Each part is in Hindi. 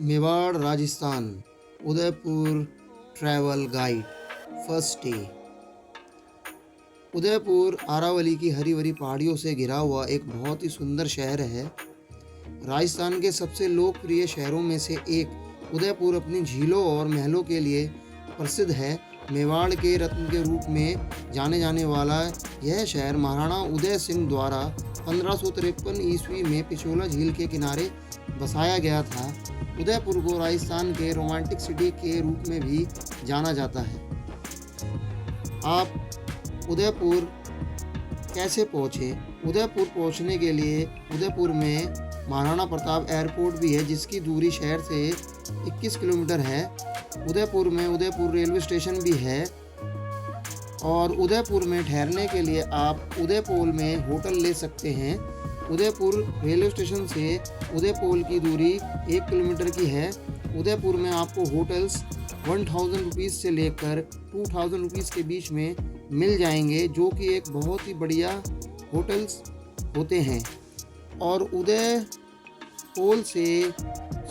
Mewar Rajasthan, Udaipur travel guide. First day. Udaipur Aravalli की हरी भरी पहाड़ियों से घिरा हुआ एक बहुत ही सुंदर शहर है। राजस्थान के सबसे लोकप्रिय शहरों में से एक उदयपुर अपनी झीलों और महलों के लिए प्रसिद्ध है। मेवाड़ के रत्न के रूप में जाने जाने वाला यह शहर महाराणा उदय सिंह द्वारा 1553 ईस्वी में पिछोला झील के किनारे बसाया गया था। उदयपुर को राजस्थान के रोमांटिक सिटी के रूप में भी जाना जाता है। आप उदयपुर कैसे पहुँचे? उदयपुर पहुँचने के लिए उदयपुर में महाराणा प्रताप एयरपोर्ट भी है, जिसकी दूरी शहर से 21 किलोमीटर है। उदयपुर में उदयपुर रेलवे स्टेशन भी है और उदयपुर में ठहरने के लिए आप उदयपोल में होटल ले सकते हैं। उदयपुर रेलवे स्टेशन से उदयपोल की दूरी 1 किलोमीटर की है। उदयपुर में आपको होटल्स 1000 रुपीज़ से लेकर 2000 रुपीज़ के बीच में मिल जाएंगे, जो कि एक बहुत ही बढ़िया होटल्स होते हैं। और उदयपोल से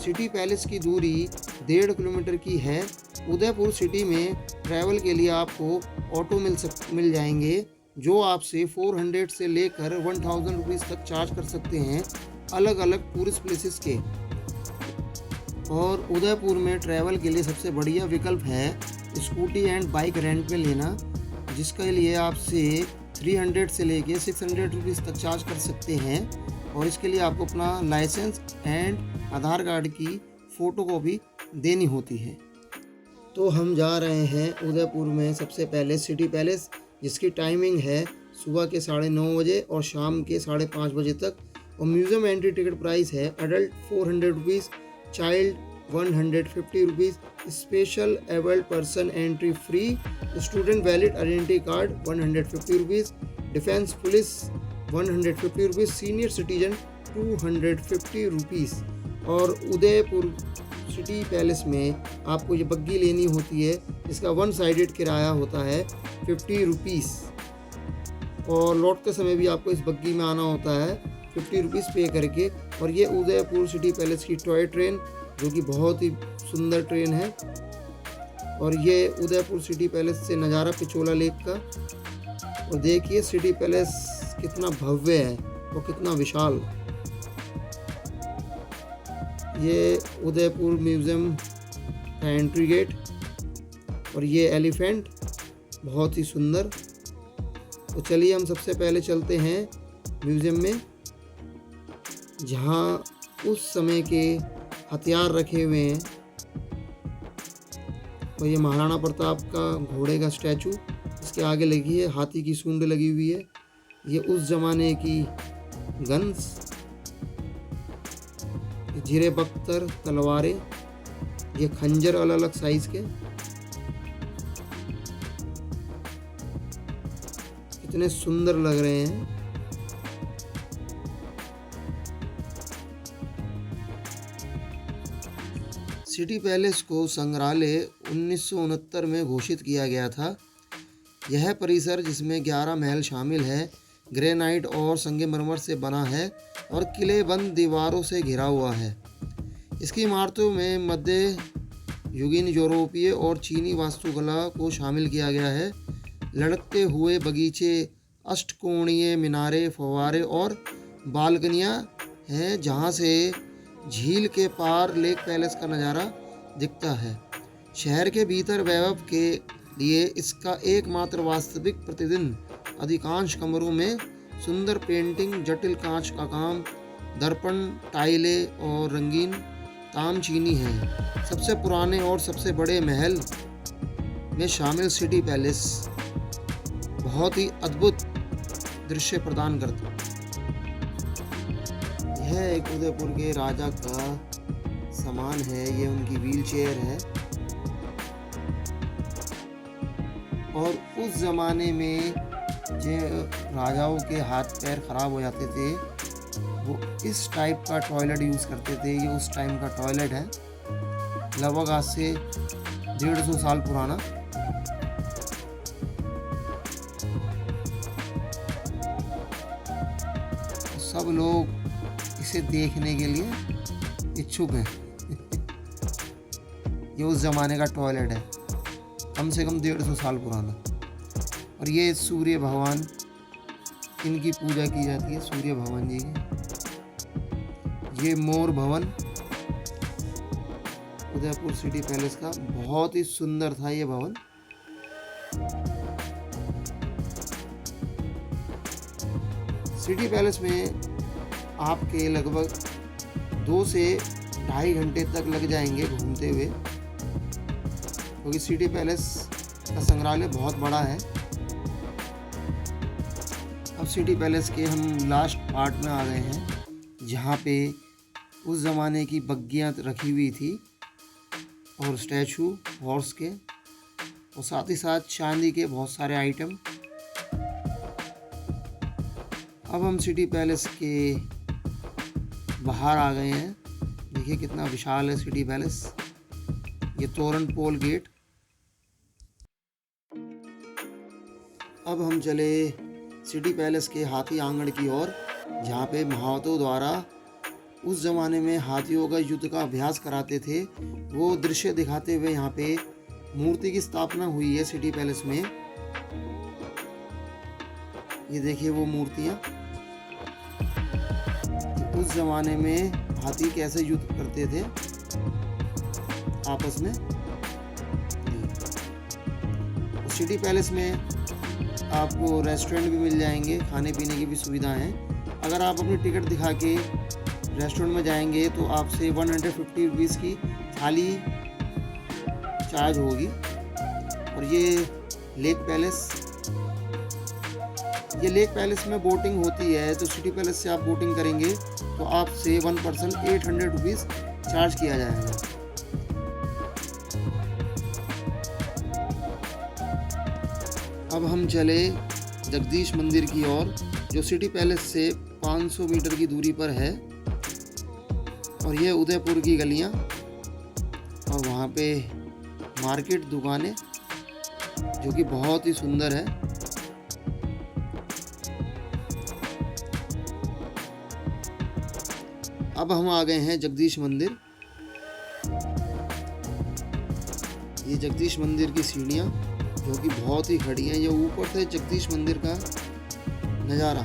सिटी पैलेस की दूरी 1.5 किलोमीटर की है। उदयपुर सिटी में ट्रैवल के लिए आपको ऑटो मिल जाएंगे, जो आपसे 400 से लेकर 1000 रुपीज़ तक चार्ज कर सकते हैं, अलग अलग टूरिस्ट प्लेसेस के। और उदयपुर में ट्रैवल के लिए सबसे बढ़िया विकल्प है स्कूटी एंड बाइक रेंट में लेना, जिसके लिए आपसे 300 से लेके 600 रुपीज़ तक चार्ज कर सकते हैं। और इसके लिए आपको अपना लाइसेंस एंड आधार कार्ड की फ़ोटो कॉपी देनी होती है। तो हम जा रहे हैं उदयपुर में सबसे पहले सिटी पैलेस, जिसकी टाइमिंग है सुबह के 9:30 बजे और शाम के 5:30 बजे तक। और म्यूज़ियम एंट्री टिकट प्राइस है adult 400 rupees, child 150 rupees, special abled person entry free, student valid identity card 150 rupees, defence police 150 rupees, senior citizen 250 rupees. और उदयपुर सिटी पैलेस में आपको ये बग्गी लेनी होती है, जिसका 1 साइडेड किराया होता है 50 रुपीज़। और लौटते समय भी आपको इस बग्गी में आना होता है 50 रुपीज़ पे करके। और ये उदयपुर सिटी पैलेस की टॉय ट्रेन, जो कि बहुत ही सुंदर ट्रेन है। और ये उदयपुर सिटी पैलेस से नज़ारा पिछोला लेक का। और देखिए सिटी पैलेस कितना भव्य है और कितना विशाल। ये उदयपुर म्यूज़ियम का एंट्री गेट और ये एलिफेंट बहुत ही सुंदर। तो चलिए हम सबसे पहले चलते हैं म्यूज़ियम में, जहाँ उस समय के हथियार रखे हुए हैं। और ये महाराणा प्रताप का घोड़े का स्टैचू इसके आगे लगी है, हाथी की सूंड लगी हुई है। ये उस ज़माने की गन्स, जीरे बख्तर तलवारें, ये खंजर अलग अलग साइज़ के। कितने सुंदर लग रहे हैं। सिटी पैलेस को संग्रहालय 1969 में घोषित किया गया था। यह परिसर, जिसमें 11 महल शामिल है, ग्रेनाइट और संगमरमर से बना है और किलेबंद दीवारों से घिरा हुआ है। इसकी इमारतों में मध्य युगीन यूरोपीय और चीनी वास्तुकला को शामिल किया गया है। लड़कते हुए बगीचे, अष्टकोणीय मीनारे, फव्वारे और बालकनियां हैं, जहां से झील के पार लेक पैलेस का नज़ारा दिखता है। शहर के भीतर वैभव के लिए इसका एकमात्र वास्तविक प्रतिदिन अधिकांश कमरों में सुंदर पेंटिंग, जटिल कांच का काम, दर्पण, टाइलें और रंगीन तामचीनी है। सबसे पुराने और सबसे बड़े महल में शामिल सिटी पैलेस बहुत ही अद्भुत दृश्य प्रदान करता है। यह एक उदयपुर के राजा का सामान है, ये उनकी व्हील चेयर है। और उस ज़माने में जो राजाओं के हाथ पैर ख़राब हो जाते थे, वो इस टाइप का टॉयलेट यूज़ करते थे। ये उस टाइम का टॉयलेट है, लगभग आज से 150 साल पुराना। सब लोग इसे देखने के लिए इच्छुक हैं। ये उस ज़माने का टॉयलेट है, कम से कम 150 साल पुराना। और ये सूर्य भगवान, इनकी पूजा की जाती है, सूर्य भगवान जी की। ये मोर भवन उदयपुर सिटी पैलेस का, बहुत ही सुंदर था ये भवन। सिटी पैलेस में आपके लगभग 2 से ढाई घंटे तक लग जाएंगे घूमते हुए, क्योंकि सिटी पैलेस का संग्रहालय बहुत बड़ा है। अब सिटी पैलेस के हम लास्ट पार्ट में आ गए हैं, जहाँ पे उस ज़माने की बग्गियाँ रखी हुई थी और स्टैचू हॉर्स के, और साथ ही साथ चांदी के बहुत सारे आइटम। अब हम सिटी पैलेस के बाहर आ गए हैं। देखिए कितना विशाल है सिटी पैलेस। ये तोरण पोल गेट। अब हम चले सिटी पैलेस के हाथी आंगन की ओर, जहाँ पे महावतों द्वारा उस ज़माने में हाथियों का युद्ध का अभ्यास कराते थे, वो दृश्य दिखाते हुए यहाँ पे मूर्ति की स्थापना हुई है सिटी पैलेस में। ये देखिए वो मूर्तियाँ, उस ज़माने में हाथी कैसे युद्ध करते थे आपस में। सिटी पैलेस में आपको रेस्टोरेंट भी मिल जाएंगे, खाने पीने की भी सुविधा है। अगर आप अपनी टिकट दिखा के रेस्टोरेंट में जाएंगे तो आपसे 150 रुपीज़ की थाली चार्ज होगी। और ये लेक पैलेस में बोटिंग होती है, तो सिटी पैलेस से आप बोटिंग करेंगे तो आपसे 1 पर्सन 800 रुपीज़ चार्ज किया जाएगा। अब हम चले जगदीश मंदिर की ओर, जो सिटी पैलेस से 500 मीटर की दूरी पर है। और ये उदयपुर की गलियां, और वहाँ पे मार्केट, दुकानें, जो कि बहुत ही सुंदर है। अब हम आ गए हैं जगदीश मंदिर। ये जगदीश मंदिर की सीढ़ियाँ, जो कि बहुत ही खड़ी हैं। ये ऊपर से जगदीश मंदिर का नज़ारा,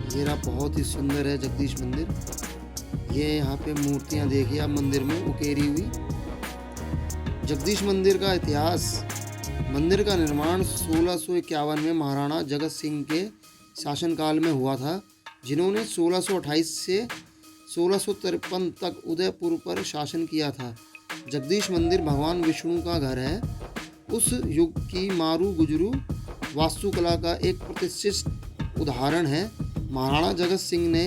ये रहा, बहुत ही सुंदर है जगदीश मंदिर। ये यहाँ पे मूर्तियाँ देखिए आप मंदिर में उकेरी हुई। जगदीश मंदिर का इतिहास: मंदिर का निर्माण 1651 में महाराणा जगत सिंह के शासनकाल में हुआ था, जिन्होंने 1628 से 1653 तक उदयपुर पर शासन किया था। जगदीश मंदिर भगवान विष्णु का घर है। उस युग की मारू गुजरू वास्तुकला का एक प्रतिष्ठित उदाहरण है। महाराणा जगत सिंह ने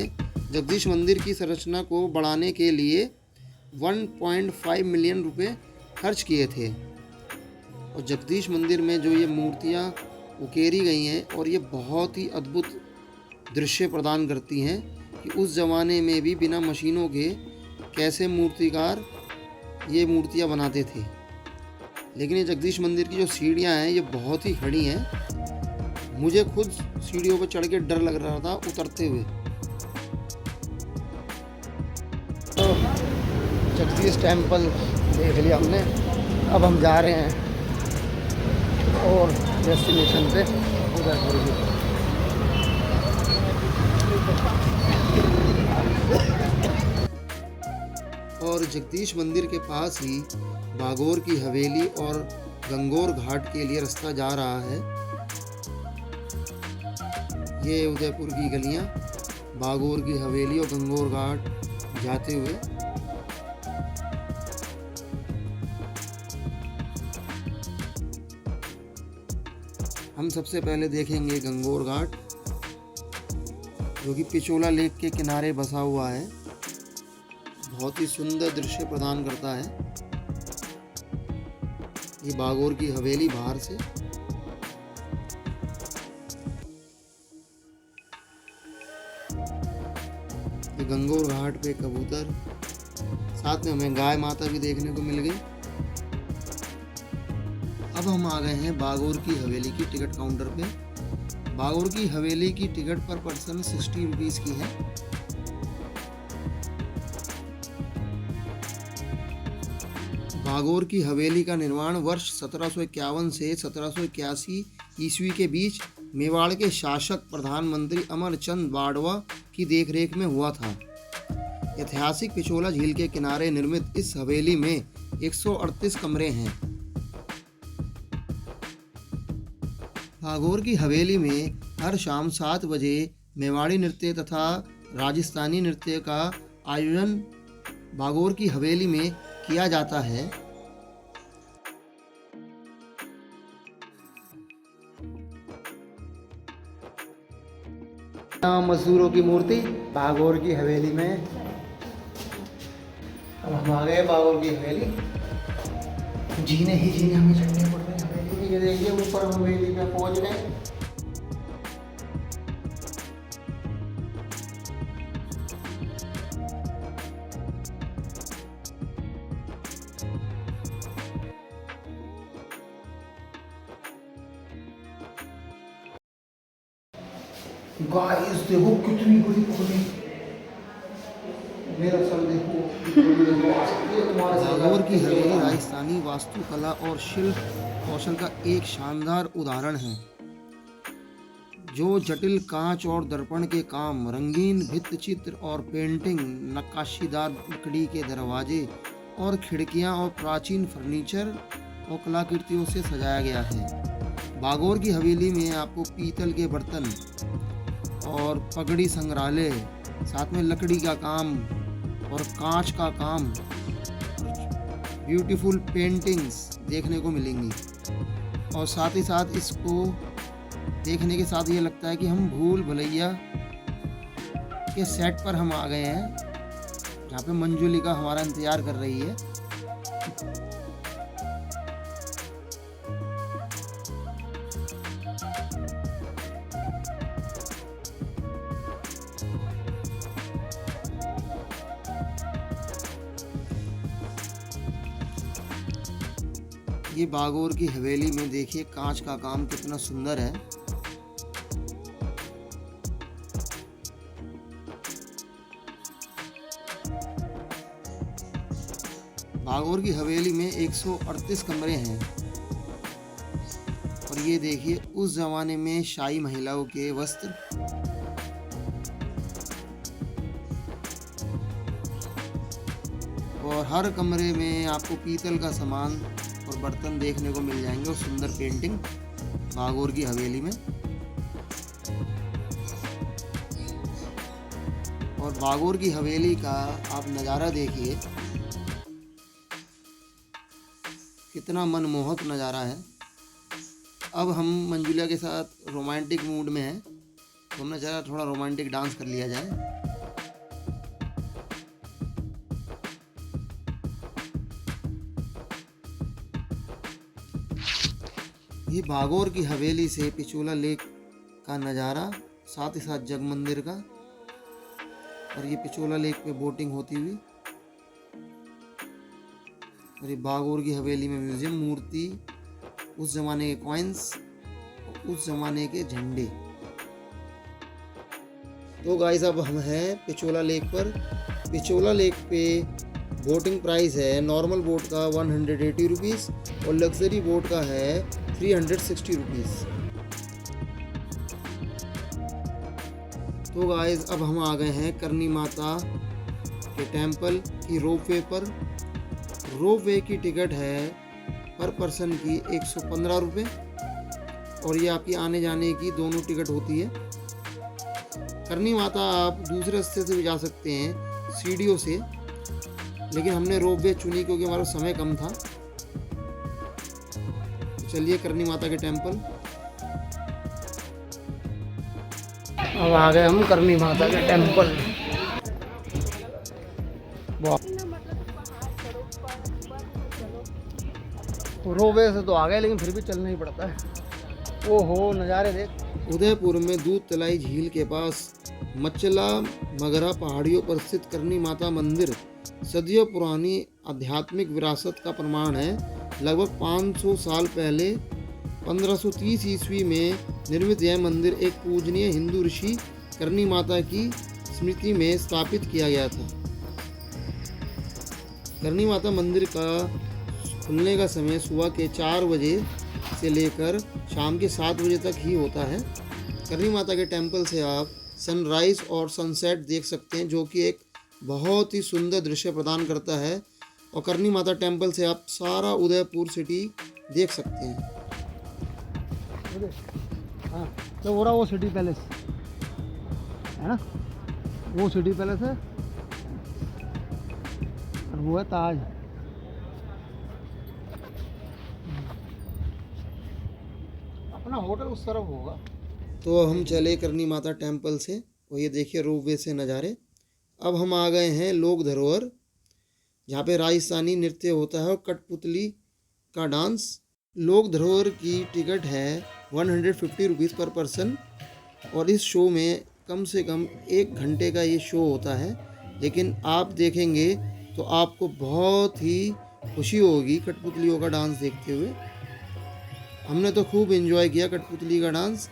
जगदीश मंदिर की संरचना को बढ़ाने के लिए 1.5 मिलियन रुपए खर्च किए थे। और जगदीश मंदिर में जो ये मूर्तियाँ उकेरी गई हैं, और ये बहुत ही अद्भुत दृश्य प्रदान करती हैं कि उस ज़माने में भी बिना मशीनों के कैसे मूर्तिकार ये मूर्तियाँ बनाते थे। लेकिन ये जगदीश मंदिर की जो सीढ़ियाँ हैं, ये बहुत ही खड़ी हैं। मुझे खुद सीढ़ियों पर चढ़ के डर लग रहा था उतरते हुए। तो जगदीश टेम्पल देख लिया हमने। अब हम जा रहे हैं और डेस्टिनेशन पे उदयपुर की। और जगदीश मंदिर के पास ही बागोर की हवेली और गंगोर घाट के लिए रास्ता जा रहा है। ये उदयपुर की गलियां बागोर की हवेली और गंगोर घाट जाते हुए। हम सबसे पहले देखेंगे गंगोर घाट, जो कि पिचोला लेक के किनारे बसा हुआ है। बहुत ही सुंदर दृश्य प्रदान करता है। ये बागोर की हवेली बाहर से। ये गंगोर घाट पे कबूतर, साथ में हमें गाय माता भी देखने को मिल गई। अब हम आ गए हैं बागोर की हवेली की टिकट काउंटर पे। बागोर की हवेली की टिकट पर पर्सन 60 रुपीज़ की है। भागौर की हवेली का निर्माण वर्ष 1751 से 1781 ईस्वी के बीच मेवाड़ के शासक प्रधानमंत्री अमरचंद बाड़वा की देखरेख में हुआ था। ऐतिहासिक पिछोला झील के किनारे निर्मित इस हवेली में 138 कमरे हैं। भागौर की हवेली में हर शाम 7 बजे मेवाड़ी नृत्य तथा राजस्थानी नृत्य का आयोजन भागौर की हवेली में किया जाता है। मजदूरों की मूर्ति भागौर की हवेली में। अब हम आ गए भागौर की हवेली। जीने ही जीने हमें चढ़ने पड़ रहे हवेली की। ये देखिए ऊपर हवेली में पहुंच गए। गाइस देखो कितनी बड़ी खुली। मेरा सर देखो। भागौर की हवेली राजस्थानी वास्तुकला और शिल्प कौशल का एक शानदार उदाहरण है, जो जटिल कांच और दर्पण के काम, रंगीन भित्ति चित्र और पेंटिंग, नक्काशीदार लकड़ी के दरवाजे और खिड़कियां और प्राचीन फर्नीचर और कलाकृतियों से सजाया गया है। भागौर की हवेली में आपको पीतल के बर्तन और पगड़ी संग्रहालय, साथ में लकड़ी का काम और कांच का काम, ब्यूटीफुल पेंटिंग्स देखने को मिलेंगी। और साथ ही साथ इसको देखने के साथ ये लगता है कि हम भूल भुलैया के सेट पर हम आ गए हैं, जहाँ पे मंजुलिका हमारा इंतजार कर रही है। ये भागौर की हवेली में देखिए कांच का काम कितना सुंदर है। भागौर की हवेली में 138 कमरे हैं। और ये देखिए उस जमाने में शाही महिलाओं के वस्त्र, और हर कमरे में आपको पीतल का सामान और बर्तन देखने को मिल जाएंगे और सुंदर पेंटिंग भागौर की हवेली में। और भागौर की हवेली का आप नज़ारा देखिए, कितना मनमोहक नज़ारा है। अब हम मंजुला के साथ रोमांटिक मूड में हैं, तो हमने चला थोड़ा रोमांटिक डांस कर लिया जाए। ये भागौर की हवेली से पिछोला लेक का नज़ारा, साथ ही साथ जग मंदिर का, और ये पिछोला लेक पे बोटिंग होती हुई। और ये भागौर की हवेली में म्यूजियम, मूर्ति, उस जमाने के कॉइन्स, उस जमाने के झंडे। तो गाइस अब हम हैं पिछोला लेक पर। पिछोला लेक पे बोटिंग प्राइस है नॉर्मल बोट का 180 रुपीज़ और लग्जरी बोट का है 360 रुपीज़। तो गाइस अब हम आ गए हैं करनी माता के टेम्पल की रोपवे पर। रोपवे की टिकट है पर पर्सन की 115 रुपये, और ये आपकी आने जाने की दोनों टिकट होती है। करनी माता आप दूसरे रास्ते से भी जा सकते हैं, सीढ़ियों से, लेकिन हमने रोपवे चुनी क्योंकि हमारा समय कम था। चलिए करनी माता के टेम्पल। अब आ गए हम करनी माता के टेम्पल। रोपवे से तो आ गए, लेकिन फिर भी चलना ही पड़ता है। ओहो नज़ारे देख। उदयपुर में दूध तलाई झील के पास मचला मगरा पहाड़ियों पर स्थित करनी माता मंदिर सदियों पुरानी आध्यात्मिक विरासत का प्रमाण है। लगभग 500 साल पहले 1530 ईस्वी में निर्मित यह मंदिर एक पूजनीय हिंदू ऋषि करनी माता की स्मृति में स्थापित किया गया था। करनी माता मंदिर का खुलने का समय सुबह के 4 बजे से लेकर शाम के 7 बजे तक ही होता है। करनी माता के टेंपल से आप सनराइज़ और सनसेट देख सकते हैं, जो कि एक बहुत ही सुंदर दृश्य प्रदान करता है। और करनी माता टेंपल से आप सारा उदयपुर सिटी देख सकते हैं। हाँ, तो हो रहा वो सिटी पैलेस है ना, वो सिटी पैलेस है और वो है ताज। अपना होटल उस तरफ होगा। तो हम चले करनी माता टेंपल से, और ये देखिए रोपवे से नज़ारे। अब हम आ गए हैं लोक धरोहर, जहाँ पे राजस्थानी नृत्य होता है और कठपुतली का डांस। लोक धरोहर की टिकट है 150 रुपीज़ पर पर्सन, और इस शो में कम से कम 1 घंटे का ये शो होता है। लेकिन आप देखेंगे तो आपको बहुत ही खुशी होगी कठपुतलियों का डांस देखते हुए। हमने तो खूब एंजॉय किया कठपुतली का डांस।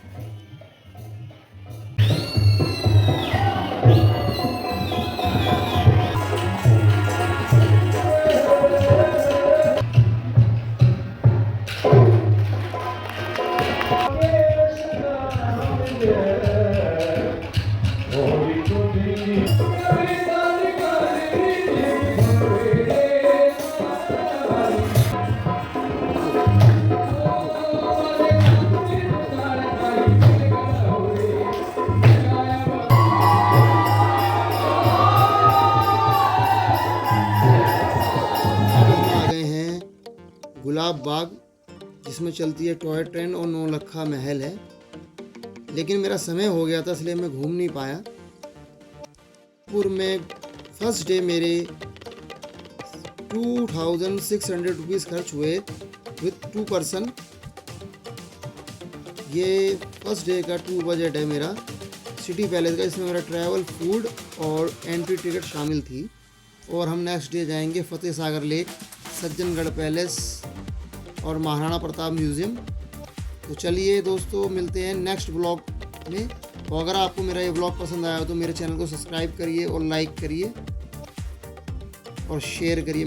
गुलाब बाग, जिसमें चलती है टॉय ट्रेन और नौलखा महल है। लेकिन मेरा समय हो गया था, इसलिए मैं घूम नहीं पाया। पुर में फर्स्ट डे मेरे 2600 रुपीज़ खर्च हुए विथ 2 पर्सन। ये फर्स्ट डे का 2 बजट है मेरा सिटी पैलेस का। इसमें मेरा ट्रैवल, फूड और एंट्री टिकट शामिल थी। और हम नेक्स्ट डे जाएंगे फतेह सागर लेक, सज्जनगढ़ पैलेस और महाराणा प्रताप म्यूज़ियम। तो चलिए दोस्तों, मिलते हैं नेक्स्ट ब्लॉग में। और अगर आपको मेरा ये ब्लॉग पसंद आया हो तो मेरे चैनल को सब्सक्राइब करिए और लाइक करिए और शेयर करिए।